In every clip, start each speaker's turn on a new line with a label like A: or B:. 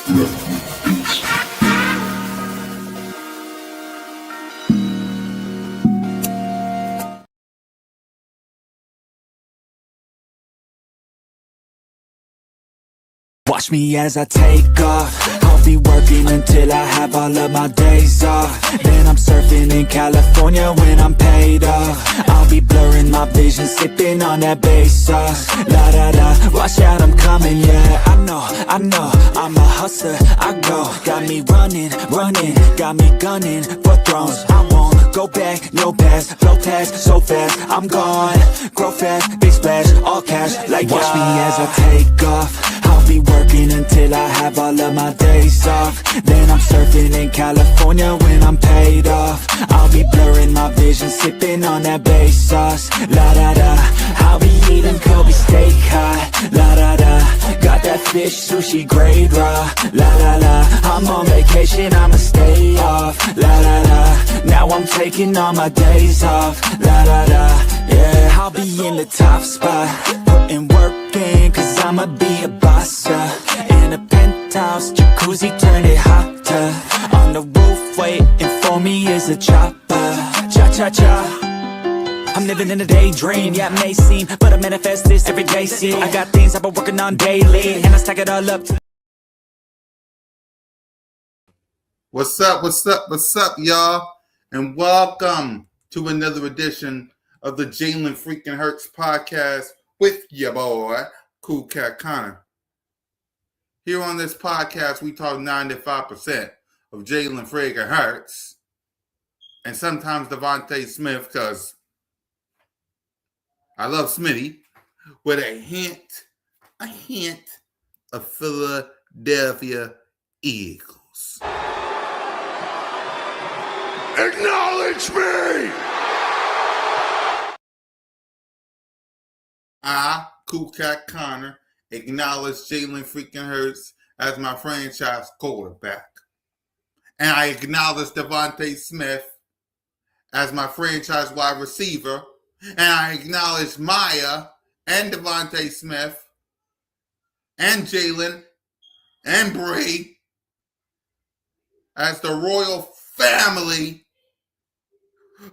A: Watch me as I take off. I'll be working until I have all of my days off. Then I'm surfing in California when I'm paid off. I'll be blurring my vision, sipping on that bass sauce. La da da, watch out, I'm coming, yeah. I know, I'm a hustler, I go. Got me running, got me gunning for thrones. I won't go back, no pass, blow past so fast. I'm gone, grow fast, big splash, all cash, like watch me as I take off. I'll be working until I have all of my days off. Then I'm surfing in California when I'm paid off. I'll be blurring my vision, sipping on that bass sauce. La da da, I'll be eating Kobe steak high. La da da, got that fish sushi grade raw. La la la, I'm on vacation, I'ma stay off. La la la, now I'm taking all my days off. La la la, yeah. I'll be in the top spot, putting work in, cause I'ma be a boss, in a penthouse, jacuzzi, turn it hotter. On the roof, waiting for me is a chopper. Cha-cha-cha, I'm living in a daydream. Yeah, it may seem, but I manifest this every day. See, I got things I've been working on daily, and I stack it all up.
B: What's up, y'all? And welcome to another edition of the Jalen Freaking Hurts podcast with your boy, Cool Cat Connor. Here on this podcast, we talk 95% of Jalen Freaking Hurts and sometimes Devontae Smith, because I love Smitty, with a hint of Philadelphia Eagles. Acknowledge me! I, Cool Cat Connor, acknowledge Jalen Freaking Hurts as my franchise quarterback. And I acknowledge Devontae Smith as my franchise wide receiver. And I acknowledge Maya and Devontae Smith and Jalen and Bree as the royal family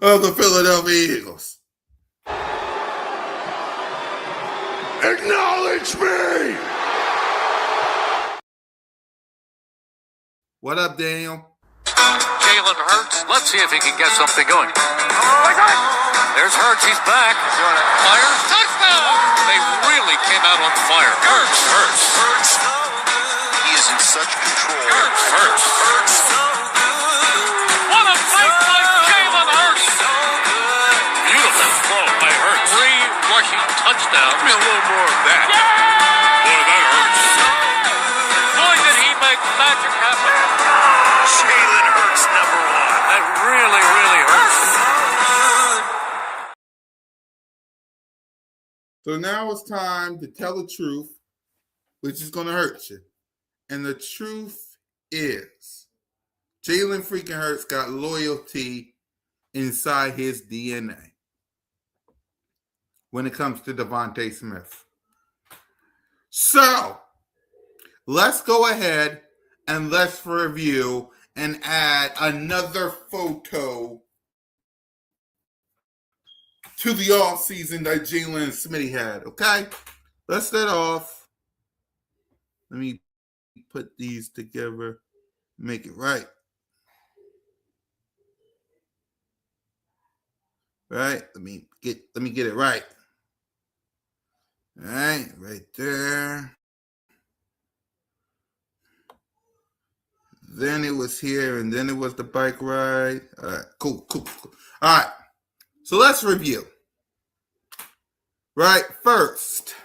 B: of the Philadelphia Eagles. Acknowledge me! What up, Daniel?
C: Jalen Hurts. Let's see if he can get something going. There's Hurts. He's back. Fire. Touchdown! They really came out on fire. Hurts.
D: He is in such control.
C: Hurts. What a play by Jalen Hurts! Beautiful throw by Hurts. 3 rushing touchdowns.
D: Give me a little more of that.
C: Boy, that hurts. Boy, did he make magic happen.
D: Jalen Hurts, number 1.
C: That really hurts.
B: So now it's time to tell the truth, which is going to hurt you. And the truth is, Jalen Freaking Hurts got loyalty inside his DNA when it comes to Devontae Smith. So, let's go ahead and let's review and add another photo to the offseason that Jalen and Smitty had, okay? Let's start off. Let me put these together, make it right. Right? Let me get it right. All right there. Then it was here, and then it was the bike ride. All right, cool. All right, so let's review. Right, first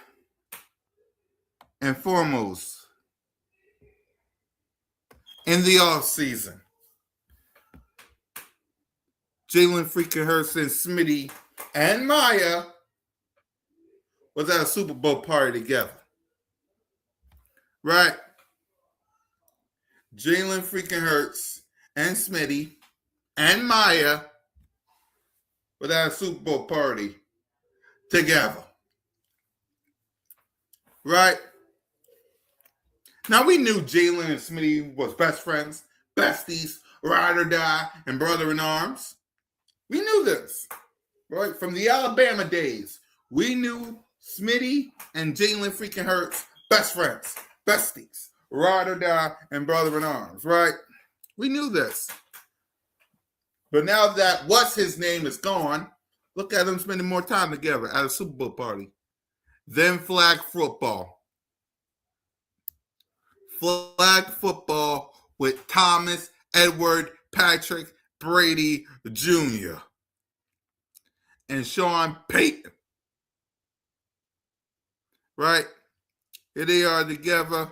B: and foremost, in the offseason, Jalen Freaking Hurts and Smitty and Maya was at a Super Bowl party together. Right? Jalen Freaking Hurts and Smitty and Maya were at a Super Bowl party together. Right? Now, we knew Jalen and Smitty was best friends, besties, ride or die, and brother in arms. We knew this, right? From the Alabama days, we knew Smitty and Jalen freaking Hurts, best friends, besties, ride or die, and brother in arms, right? We knew this. But now that what's his name is gone, look at them spending more time together at a Super Bowl party. Then flag football. Flag football with Thomas Edward Patrick Brady Jr. and Sean Payton. Right? Here they are together.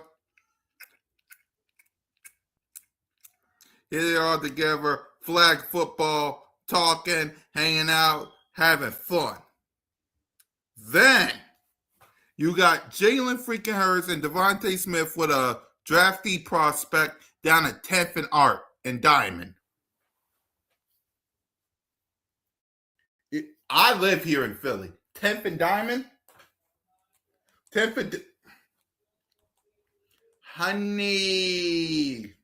B: Here they are together, flag football, talking, hanging out, having fun. Then you got Jalen freaking Hurts and Devontae Smith with a drafty prospect down at 10th and Art and Diamond. I live here in Philly. 10th and Diamond? 10th and... Honey...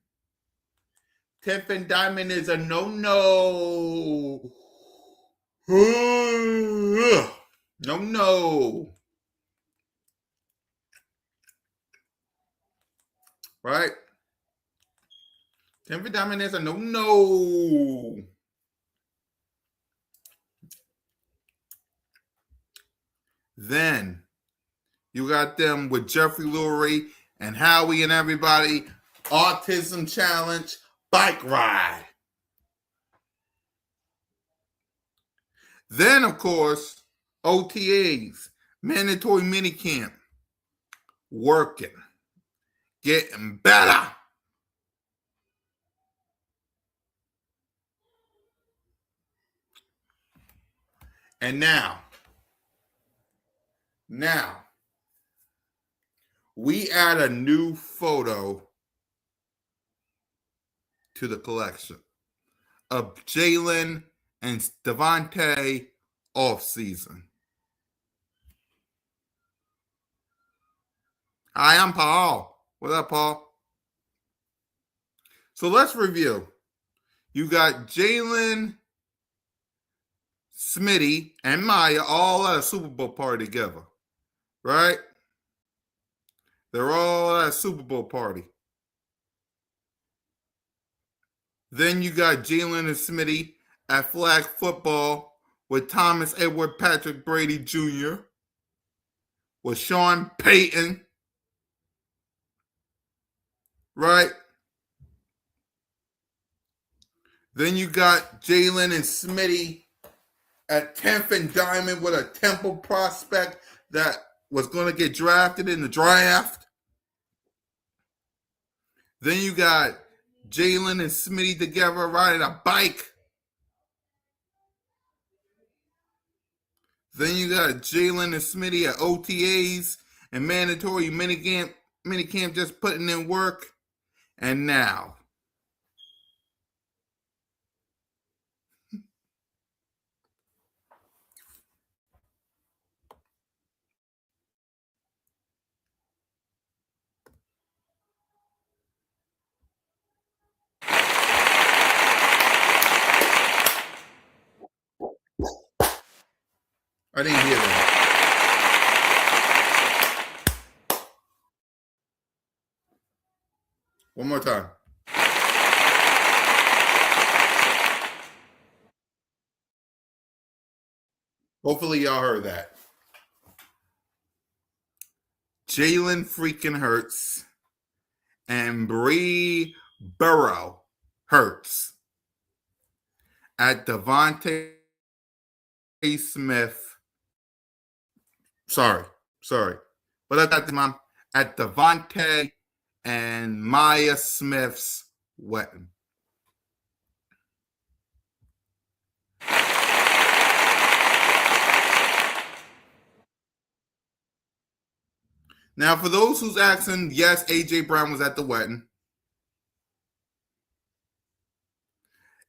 B: 10th and Diamond is a no-no. No. Right? 10th and Diamond is a no. Then you got them with Jeffrey Lurie and Howie and everybody. Autism Challenge. Bike ride. Then, of course, OTAs, mandatory minicamp, working, getting better. And now, we add a new photo to the collection of Jalen and Devontae off season. Hi, I'm Paul. What up, Paul? So let's review. You got Jalen, Smitty, and Maya all at a Super Bowl party together, right? They're all at a Super Bowl party. Then you got Jalen and Smitty at flag football with Thomas Edward Patrick Brady Jr., with Sean Payton, right? Then you got Jalen and Smitty at 10th and Diamond with a Temple prospect that was going to get drafted in the draft. Then you got Jalen and Smitty together riding a bike. Then you got Jalen and Smitty at OTAs and mandatory minicamp just putting in work. And now, I didn't hear that. One more time. Hopefully y'all heard that. Jalen freaking Hurts and Bree Burrow Hurts at Devontae Smith. Sorry. But I got the mom at Devontae and Maya Smith's wedding. Now, for those who's asking, yes, AJ Brown was at the wedding.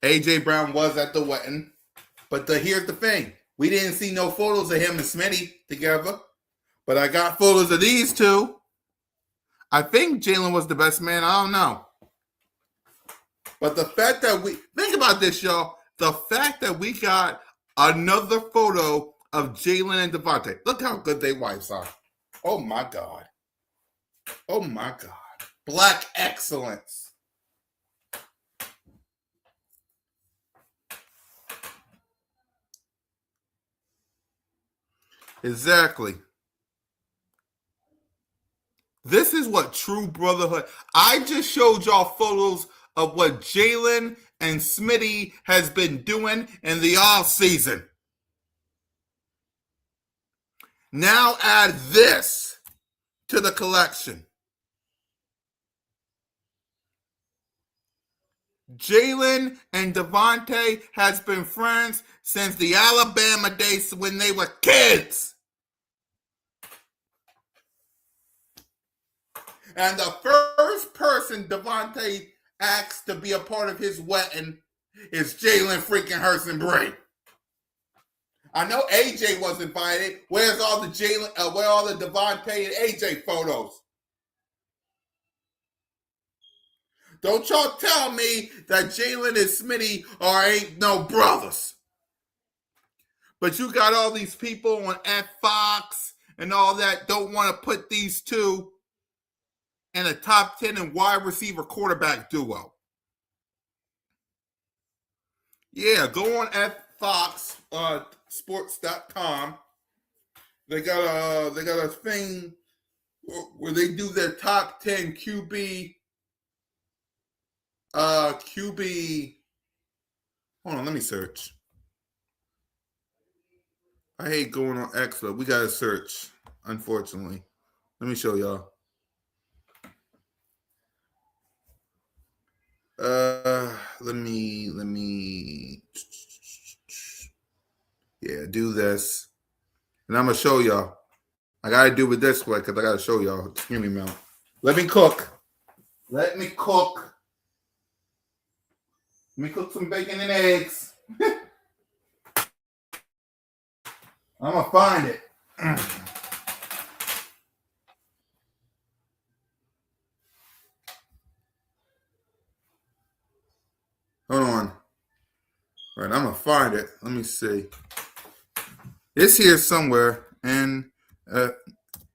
B: AJ Brown was at the wedding. But here's the thing. We didn't see no photos of him and Smitty together. But I got photos of these two. I think Jalen was the best man. I don't know. But the fact that think about this, y'all. The fact that we got another photo of Jalen and Devontae. Look how good their wives are. Oh my God. Oh my God. Black excellence. Exactly. This is what true brotherhood. I just showed y'all photos of what Jalen and Smitty has been doing in the off season. Now add this to the collection. Jalen and Devontae has been friends since the Alabama days when they were kids. And the first person Devontae asked to be a part of his wedding is Jalen freaking Hurts and Bray. I know AJ was invited. Where's all the where are all the Devontae and AJ photos? Don't y'all tell me that Jalen and Smitty ain't no brothers. But you got all these people on Fox and all that don't want to put these two in a top 10 and wide receiver quarterback duo. Yeah, go on Fox sports.com. They got a thing where they do their top 10 QB. Hold on, let me search. I hate going on X, but we gotta search, unfortunately. Let me show y'all. Let me do this. And I'm gonna show y'all. I gotta do it this way because I gotta show y'all. Excuse me, Mel. Let me cook. Let me cook some bacon and eggs. I'm gonna find it. Hold on. All right, I'm gonna find it. Let me see. It's here somewhere.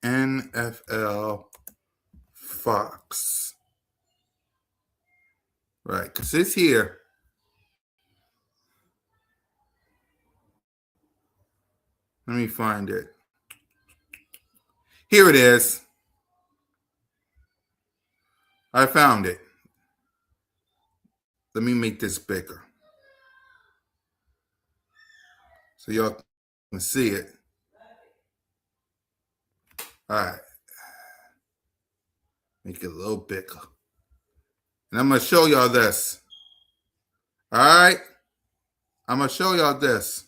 B: NFL Fox. Right, because it's here. Let me find it. Here it is. I found it. Let me make this bigger so y'all can see it. All right. Make it a little bigger. And I'm going to show y'all this. All right? I'm going to show y'all this.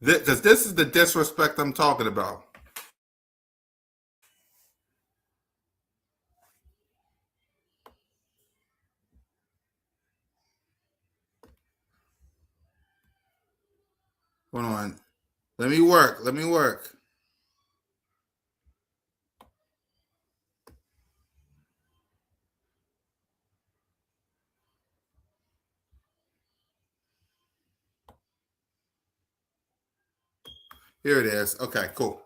B: Because this is the disrespect I'm talking about. Hold on. Let me work. Here it is. Okay, cool.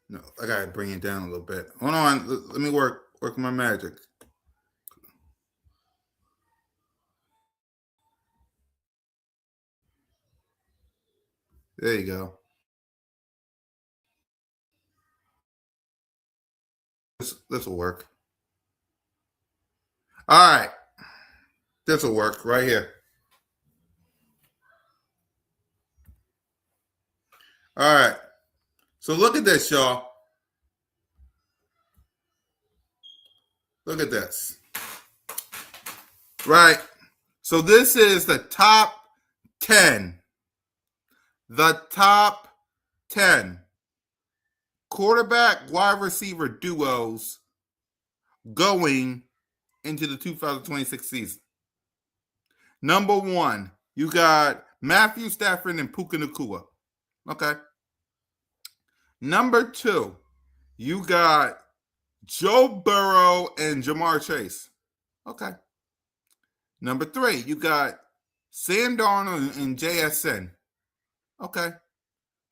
B: No, I gotta bring it down a little bit. Hold on. Let me work my magic. There you go. This will work. All right. This will work right here. All right. So look at this, y'all. Look at this. Right. So this is the top 10. The top 10 quarterback wide receiver duos going into the 2026 season. Number 1, you got Matthew Stafford and Puka Nacua. Okay. Number 2, you got Joe Burrow and Jamar Chase. Okay. Number 3, you got Sam Darnold and JSN. Okay.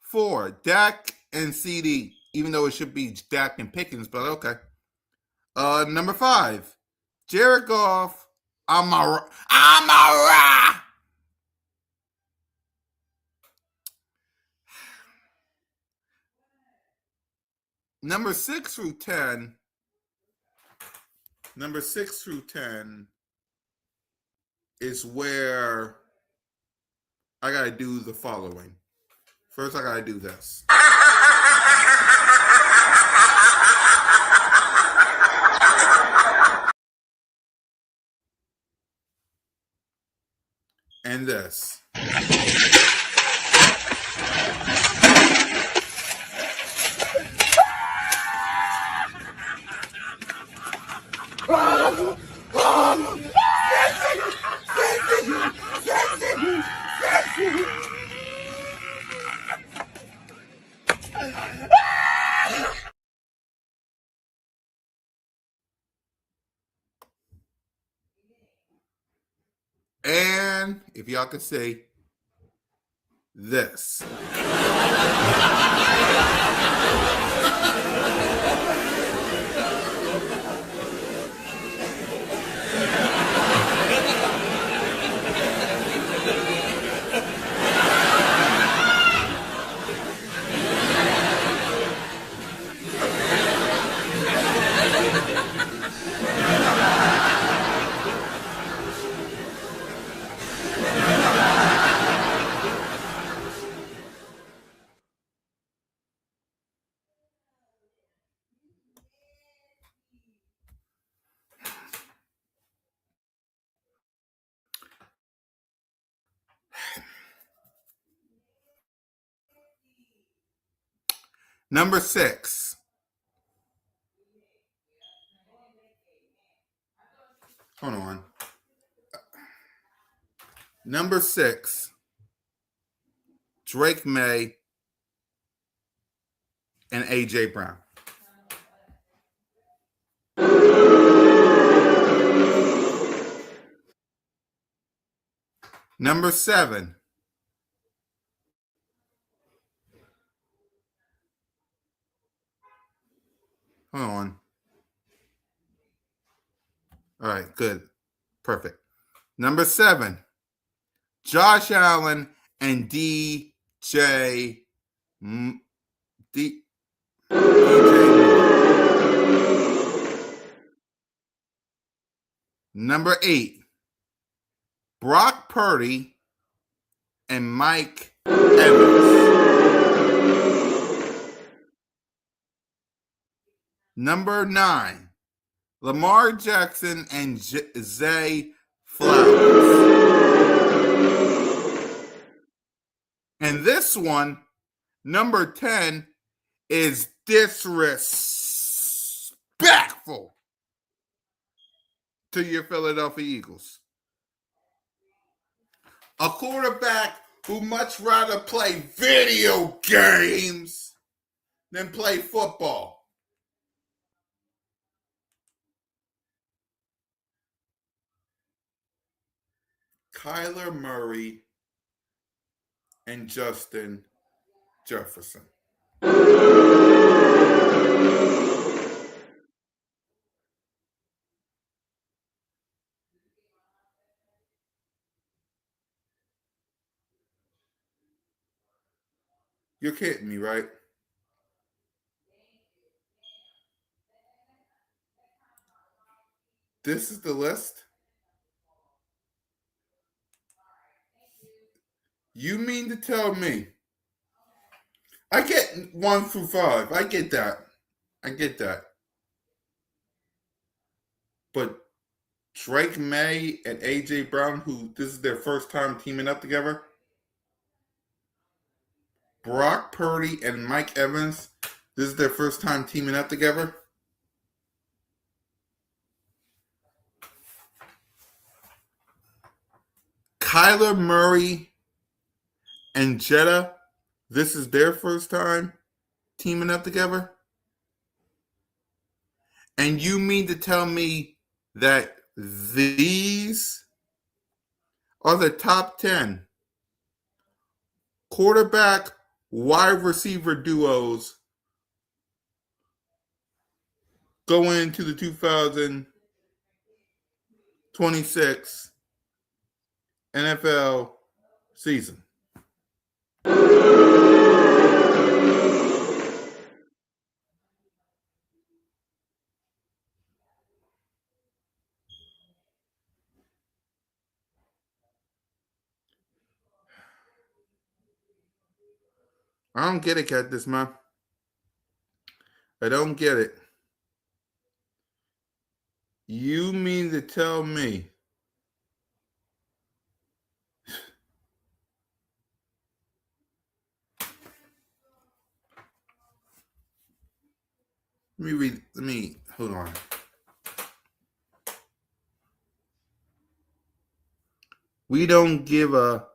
B: 4, Dak and CD, even though it should be Dak and Pickens, but okay. Number 5, Jared Goff, Amara. Number 6 through 10 is where I got to do the following. First, I got to do this. And this. And if y'all could see this. Number 6. Hold on. Number 6, Drake May and AJ Brown. Number 7, hold on. All right, good. Perfect. Number 7, Josh Allen and DJ Moore. Number 8, Brock Purdy and Mike Evans. Number 9, Lamar Jackson and Zay Flowers. And this one, number 10, is disrespectful to your Philadelphia Eagles. A quarterback who much rather play video games than play football. Kyler Murray and Justin Jefferson. You're kidding me, right? This is the list? You mean to tell me? I get 1 through 5. I get that. But Drake May and AJ Brown, who this is their first time teaming up together. Brock Purdy and Mike Evans, this is their first time teaming up together. Kyler Murray and Jeddah, this is their first time teaming up together? And you mean to tell me that these are the top 10 quarterback wide receiver duos going into the 2026 NFL season? I don't get it, Cat, this man. I don't get it. You mean to tell me hold on. We don't give a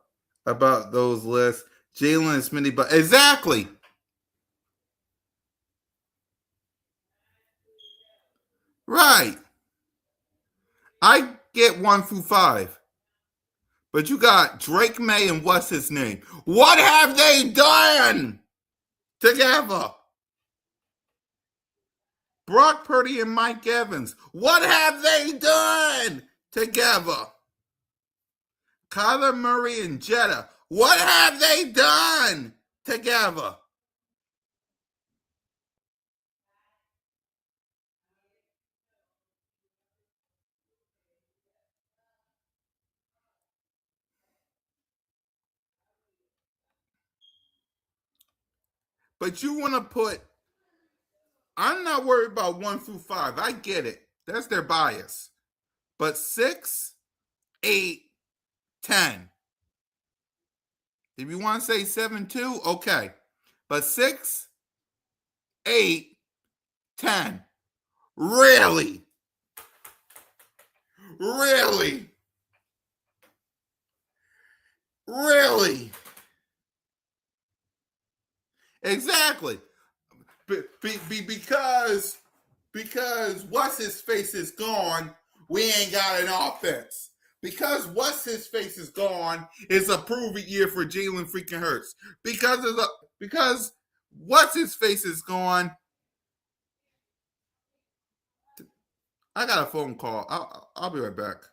B: about those lists. Jalen and Smitty, but exactly. Right. I get 1 through 5. But you got Drake May and what's his name? What have they done together? Brock Purdy and Mike Evans. What have they done together? Kyler Murray and Jeddah. What have they done together? But you want to put, I'm not worried about 1 through 5. I get it. That's their bias. But 6, 8, 10. If you want to say 7 too, okay. But 6, 8, 10. Really? Really? Really? Exactly. Because what's his face is gone, we ain't got an offense. Because what's his face is gone, it's a prove it year for Jalen freaking Hurts. Because what's his face is gone. I got a phone call. I'll be right back.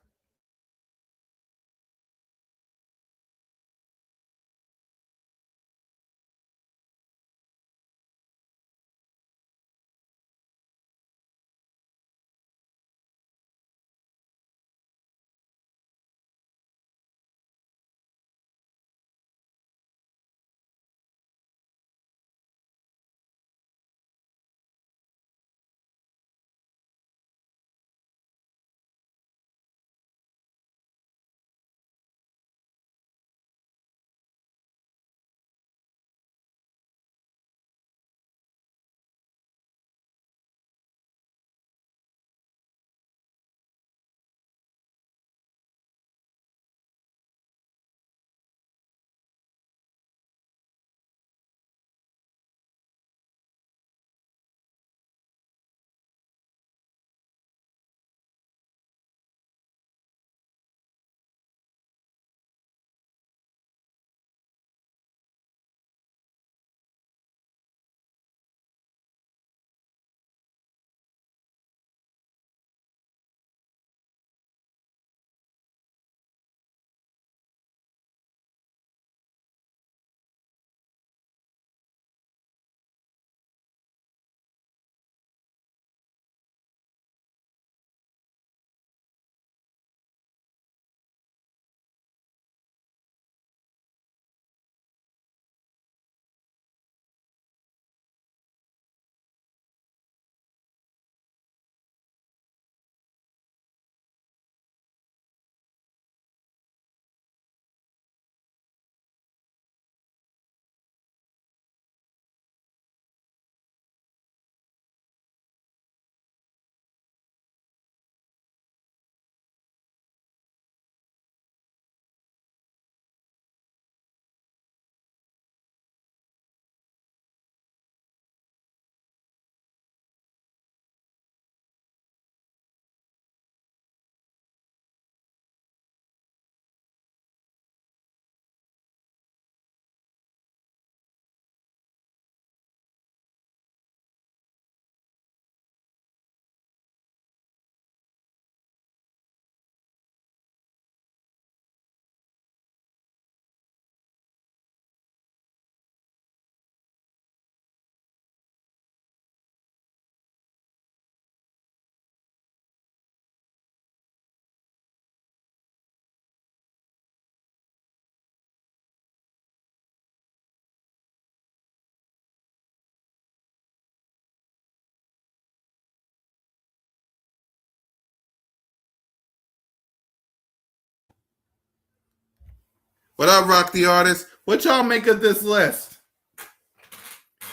B: What up, Rock the Artist? What y'all make of this list?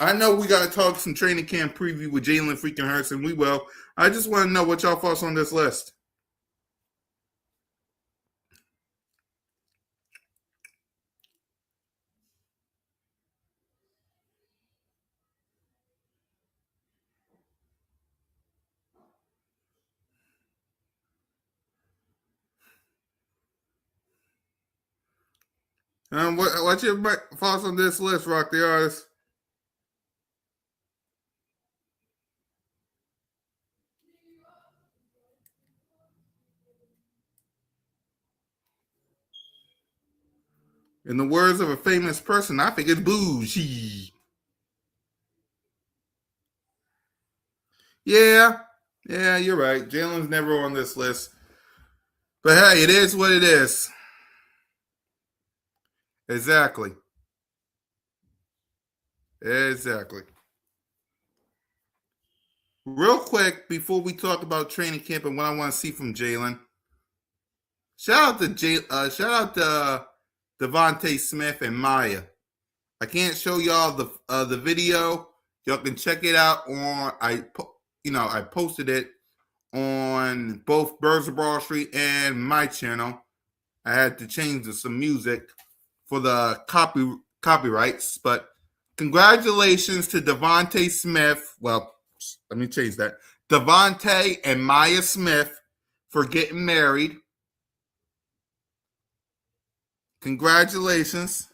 B: I know we got to talk some training camp preview with Jalen freaking Hurts, and we will. I just want to know what y'all thoughts on this list. What's your thoughts on this list, Rock the Artist? In the words of a famous person, I think it's bougie. Yeah, you're right. Jalen's never on this list. But hey, it is what it is. Exactly. Real quick, before we talk about training camp and what I want to see from Jalen, shout out to Devontae Smith and Maya. I can't show y'all the video. Y'all can check it out on I posted it on both Birds of Broad Street and my channel. I had to change some music for the copyrights, but congratulations to Devontae Smith. Well, let me change that. Devontae and Maya Smith for getting married. Congratulations.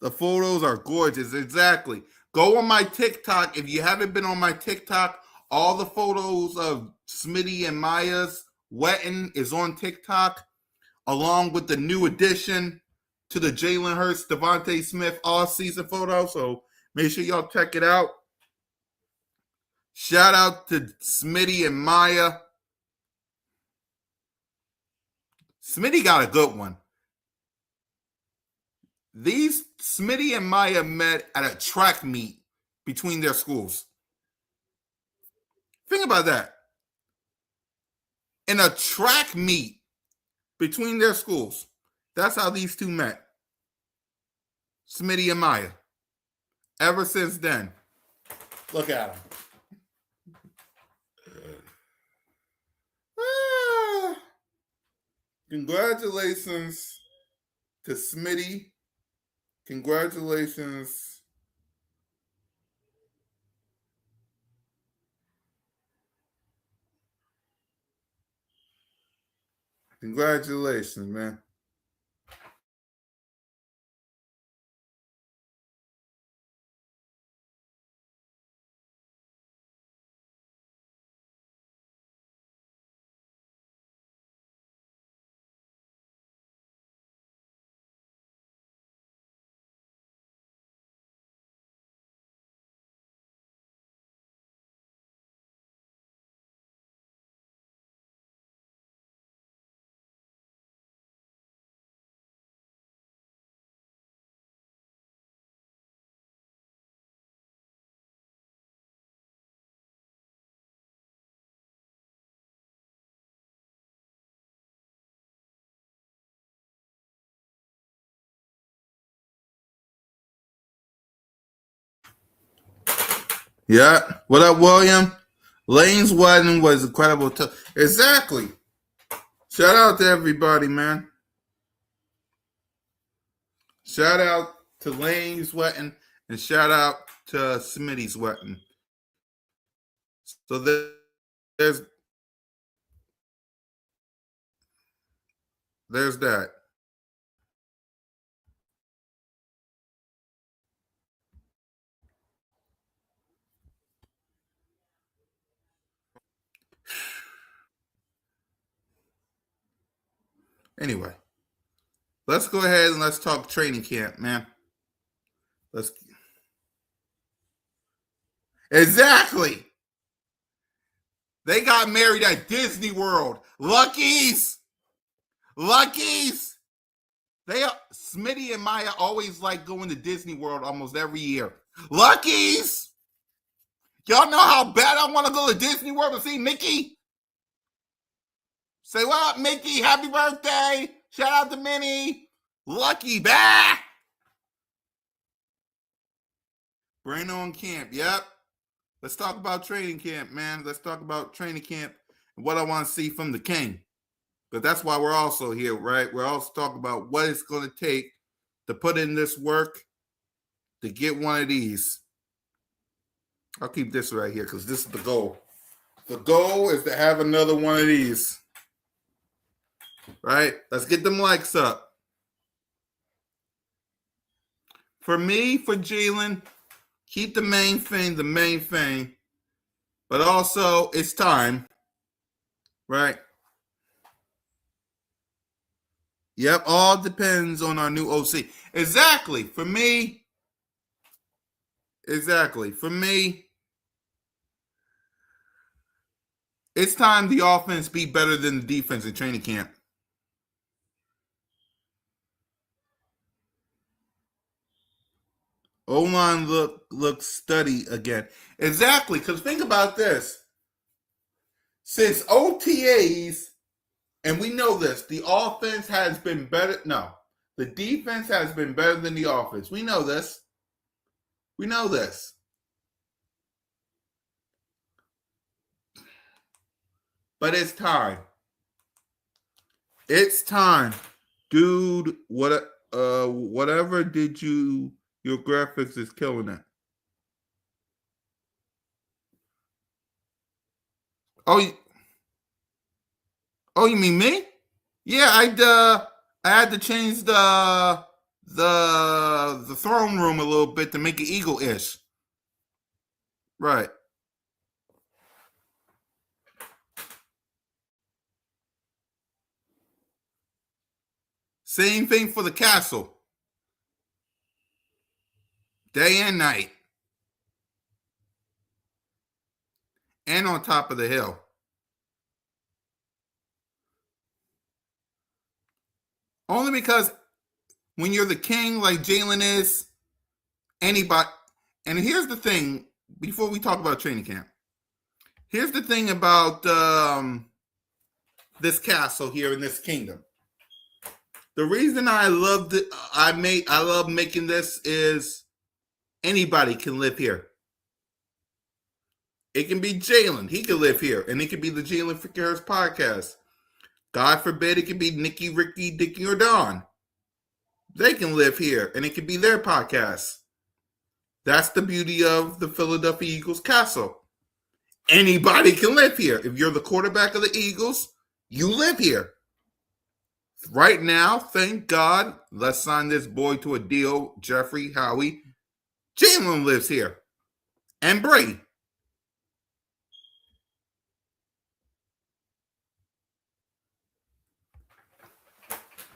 B: The photos are gorgeous. Exactly. Go on my TikTok. If you haven't been on my TikTok, all the photos of Smitty and Maya's wedding is on TikTok, along with the new addition to the Jalen Hurts, Devontae Smith all-season photo. So make sure y'all check it out. Shout out to Smitty and Maya. Smitty got a good one. These Smitty and Maya met at a track meet between their schools. Think about that. In a track meet between their schools. That's how these two met. Smitty and Maya. Ever since then. Look at them. Congratulations to Smitty. Congratulations. Congratulations, man. Yeah. What up, William? Lane's wedding was incredible. Exactly. Shout out to everybody, man. Shout out to Lane's wedding and shout out to Smitty's wedding. So there's that. Anyway, let's go ahead and let's talk training camp, man. Exactly. They got married at Disney World. Luckies. Smitty and Maya always like going to Disney World almost every year. Luckies. Y'all know how bad I want to go to Disney World to see Mickey? Say what up, Mickey? Happy birthday. Shout out to Minnie. Lucky back. Brain on camp. Yep. Let's talk about training camp, man. Let's talk about training camp and what I want to see from the king. But that's why we're also here, right? We're also talking about what it's going to take to put in this work to get one of these. I'll keep this right here because this is the goal. The goal is to have another one of these. Right? Let's get them likes up. For me, for Jalen, keep the main thing. But also, it's time. Right? Yep, all depends on our new OC. Exactly. For me, it's time the offense be better than the defense in training camp. O-line look steady again. Exactly, because think about this. Since OTAs, and we know this, the offense has been better. No, the defense has been better than the offense. We know this. But it's time. Dude, whatever did your graphics is killing it. Oh, you mean me? Yeah, I had to change the throne room a little bit to make it eagle-ish. Right. Same thing for the castle. Day and night. And on top of the hill. Only because when you're the king like Jalen is, anybody. And here's the thing, before we talk about training camp. Here's the thing about this castle here in this kingdom. The reason I love making this is anybody can live here. It can be Jalen. He can live here. And it can be the Jalen Freaking Hurts podcast. God forbid it could be Nikki, Ricky, Dickie, or Don. They can live here. And it can be their podcast. That's the beauty of the Philadelphia Eagles castle. Anybody can live here. If you're the quarterback of the Eagles, you live here. Right now, thank God, let's sign this boy to a deal, Jeffrey, Howie. Jalen lives here. And Brady.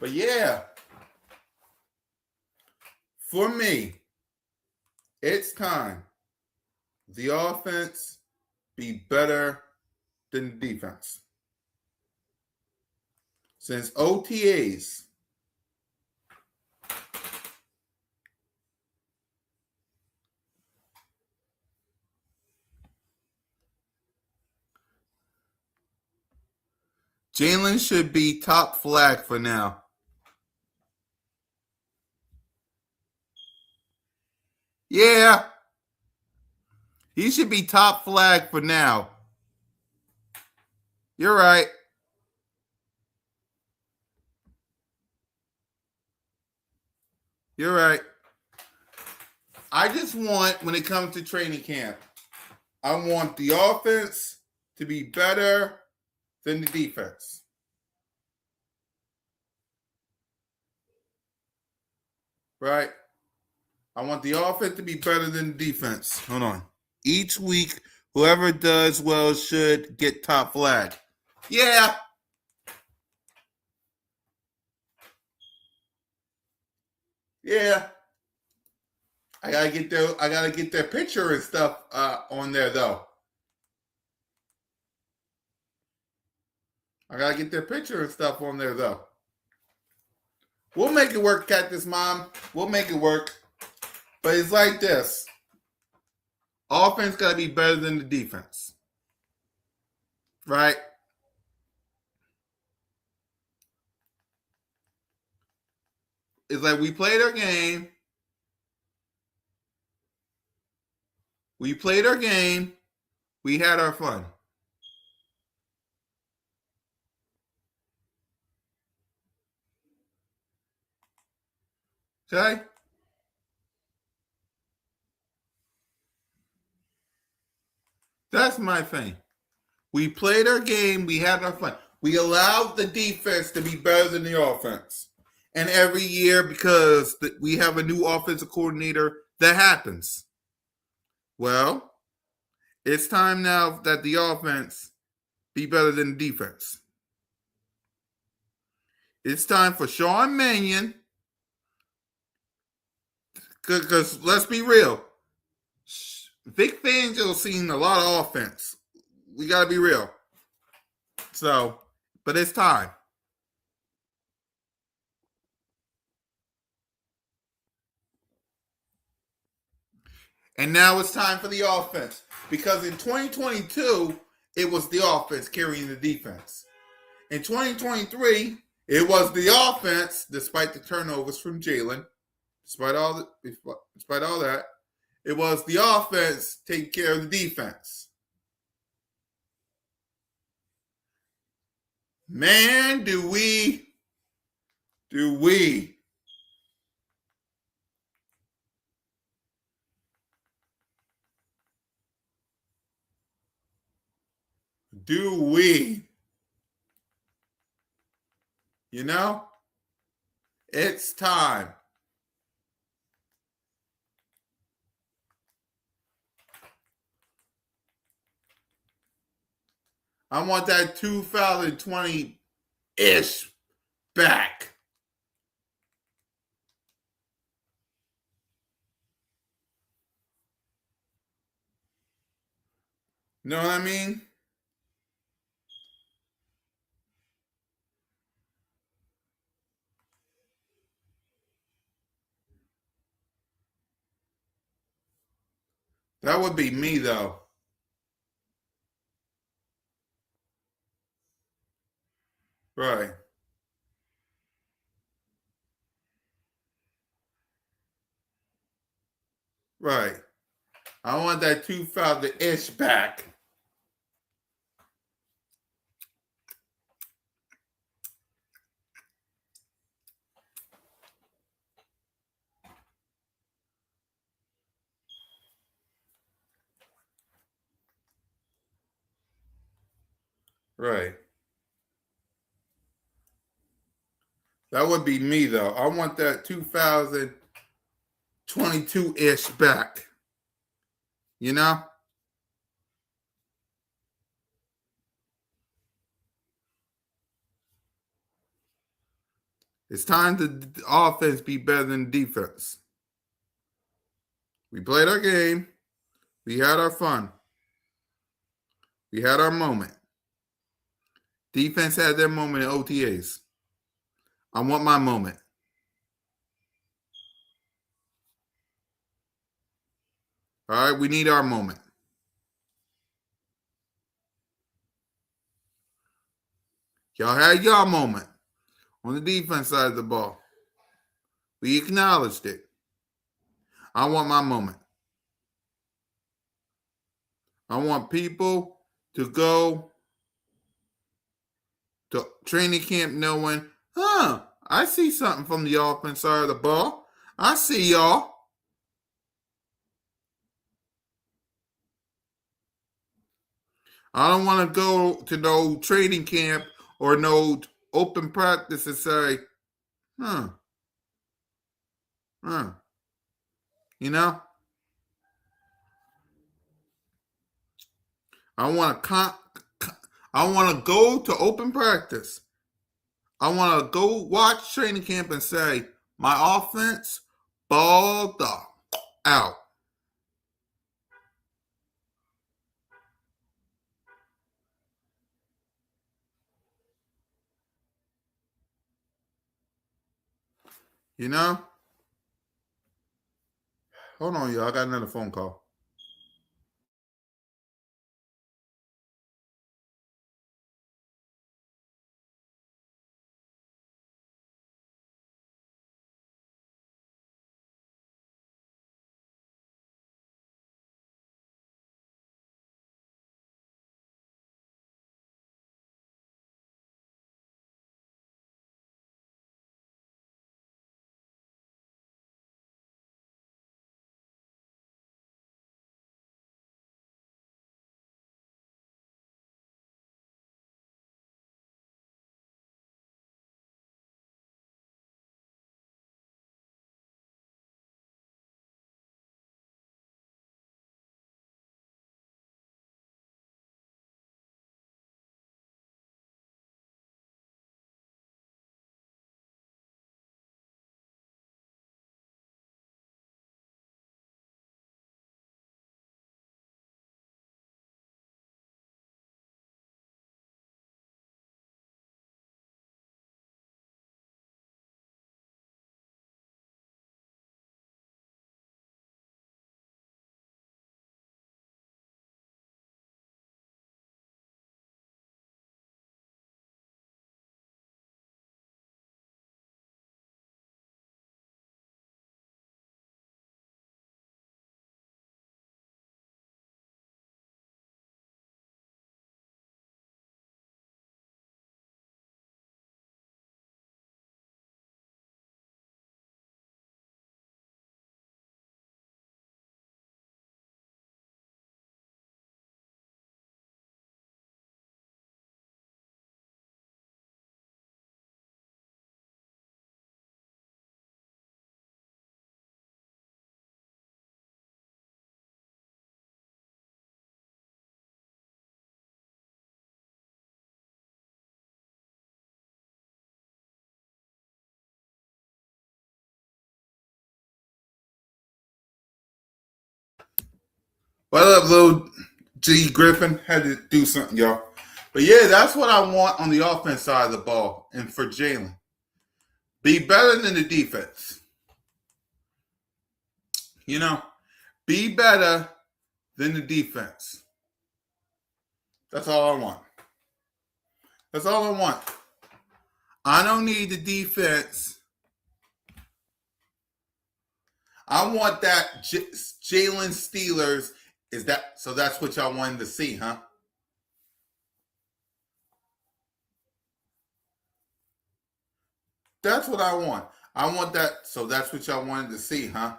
B: But yeah, for me, it's time the offense be better than the defense. Since OTAs, Jalen should be top flag for now. Yeah. He should be top flag for now. You're right. You're right. I just want, when it comes to training camp, I want the offense to be better than the defense. Right? I want the offense to be better than the defense. Hold on. Each week, whoever does well should get top flag. Yeah. Yeah. I gotta get their picture and stuff on there though. I gotta get their picture and stuff on there though. We'll make it work, Cactus Mom. We'll make it work. But it's like this. Offense gotta be better than the defense. Right? it's like we played our game. We played our game. We had our fun. Okay? That's my thing. We played our game. We had our fun. We allowed the defense to be better than the offense. And every year, because we have a new offensive coordinator, that happens. Well, it's time now that the offense be better than the defense. It's time for Sean Mannion, because let's be real, Vic Fangio's seen a lot of offense. We got to be real. So, but it's time. And now it's time for the offense. Because in 2022, it was the offense carrying the defense. In 2023, it was the offense, despite the turnovers from Jalen, despite all that, it was the offense taking care of the defense. Man, do we do we you know, it's time. I want that 2020-ish back. Know what I mean? That would be me, though. Right. Right. I want that 2000-ish back. Right. That would be me, though. I want that 2022-ish back. You know? It's time to the offense be better than defense. We played our game. We had our fun. We had our moment. Defense had their moment in OTAs. I want my moment. All right, we need our moment. Y'all had y'all moment on the defense side of the ball. We acknowledged it. I want my moment. I want people to go to training camp knowing, I see something from the offense side of the ball. I see y'all. I don't want to go to no training camp or no open practice and say, you know? I want to go to open practice. I want to go watch training camp and say, my offense balled out. You know? Hold on, y'all. I got another phone call. What up, little G Griffin? Had to do something, y'all. But yeah, that's what I want on the offense side of the ball. And for Jalen, be better than the defense. You know, be better than the defense. That's all I want. That's all I want. I don't need the defense. I want that Jalen Steelers. Is that so? That's what y'all wanted to see, huh? That's what I want. I want that. So that's what y'all wanted to see, huh?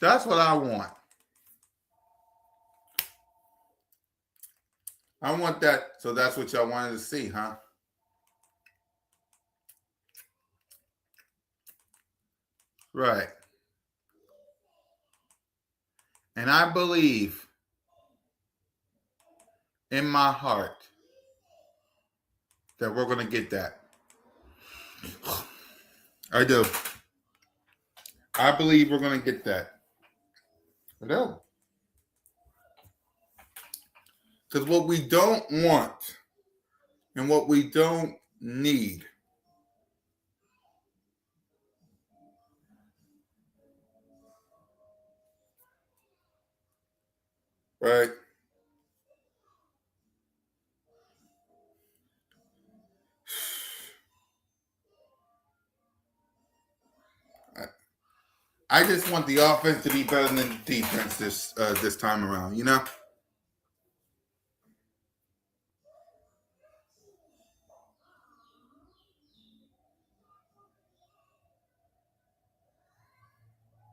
B: That's what I want. I want that. So that's what y'all wanted to see, huh? Right. And I believe in my heart that we're going to get that. I do. I believe we're going to get that. I do. Because what we don't want and what we don't need, right? I just want the offense to be better than the defense this time around, you know?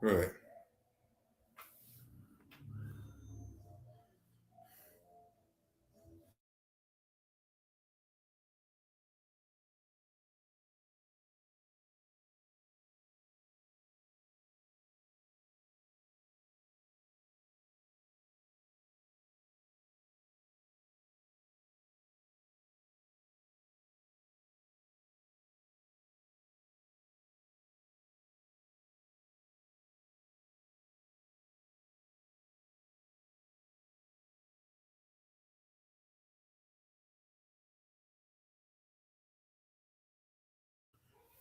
B: Right.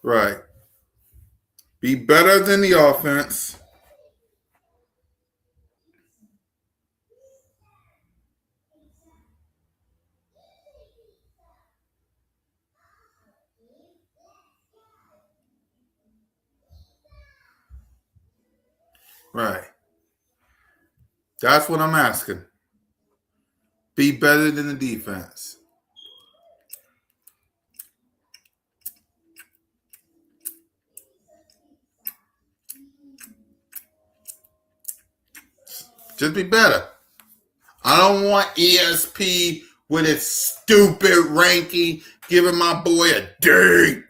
B: Right. Be better than the offense. Right. That's what I'm asking. Be better than the defense. Just be better. I don't want ESP with its stupid ranking giving my boy a D.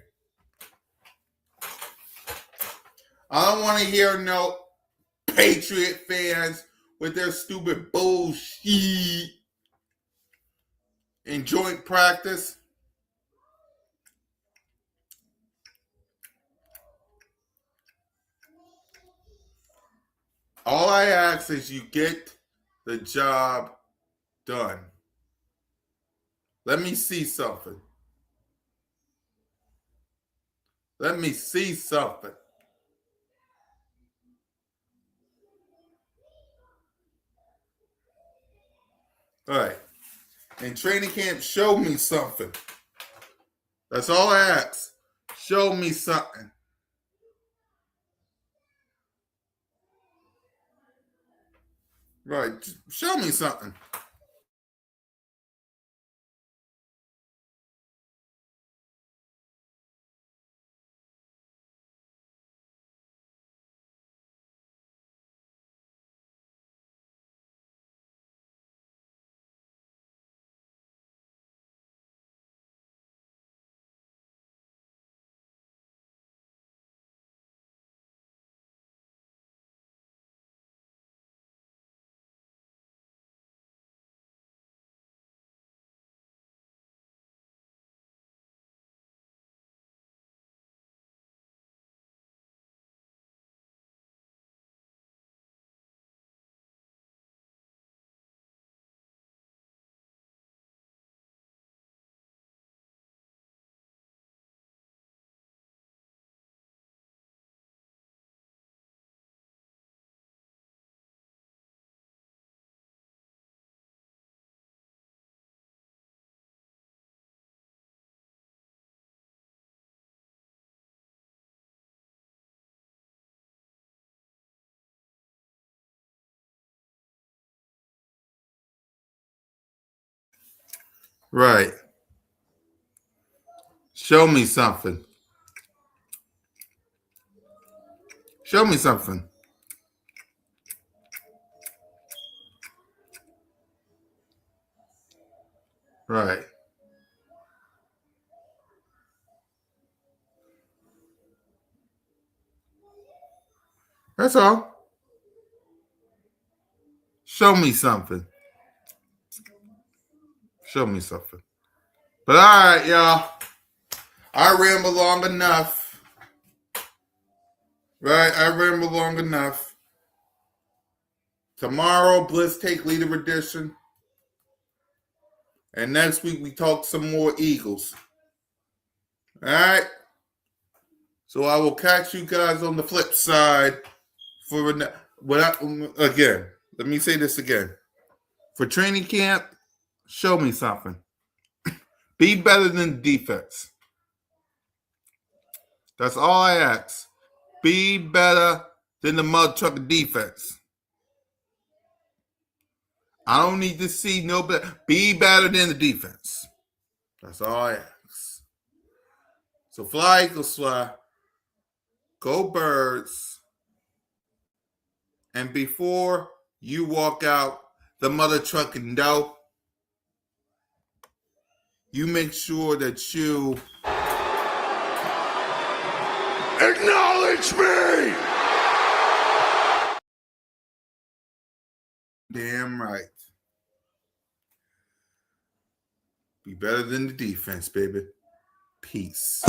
B: I don't want to hear no Patriot fans with their stupid bullshit in joint practice. All I ask is you get the job done. Let me see something. Let me see something. All right. In training camp, show me something. That's all I ask. Show me something. Right. Show me something. Right. Show me something. Show me something. Right. That's all. Show me something. Show me something. But all right, y'all. I ramble long enough. Right? I ramble long enough. Tomorrow, Bliss Take Leader Edition. And next week, we talk some more Eagles. All right? So I will catch you guys on the flip side for again. Let me say this again. For training camp, show me something. Be better than the defense. That's all I ask. Be better than the mud truck defense. I don't need to see no better. Be better than the defense. That's all I ask. So fly, Eagles, fly. Go Birds. And before you walk out the mother trucking dough, you make sure that you
D: Acknowledge me!
B: damn right. Be better than the defense, baby. Peace.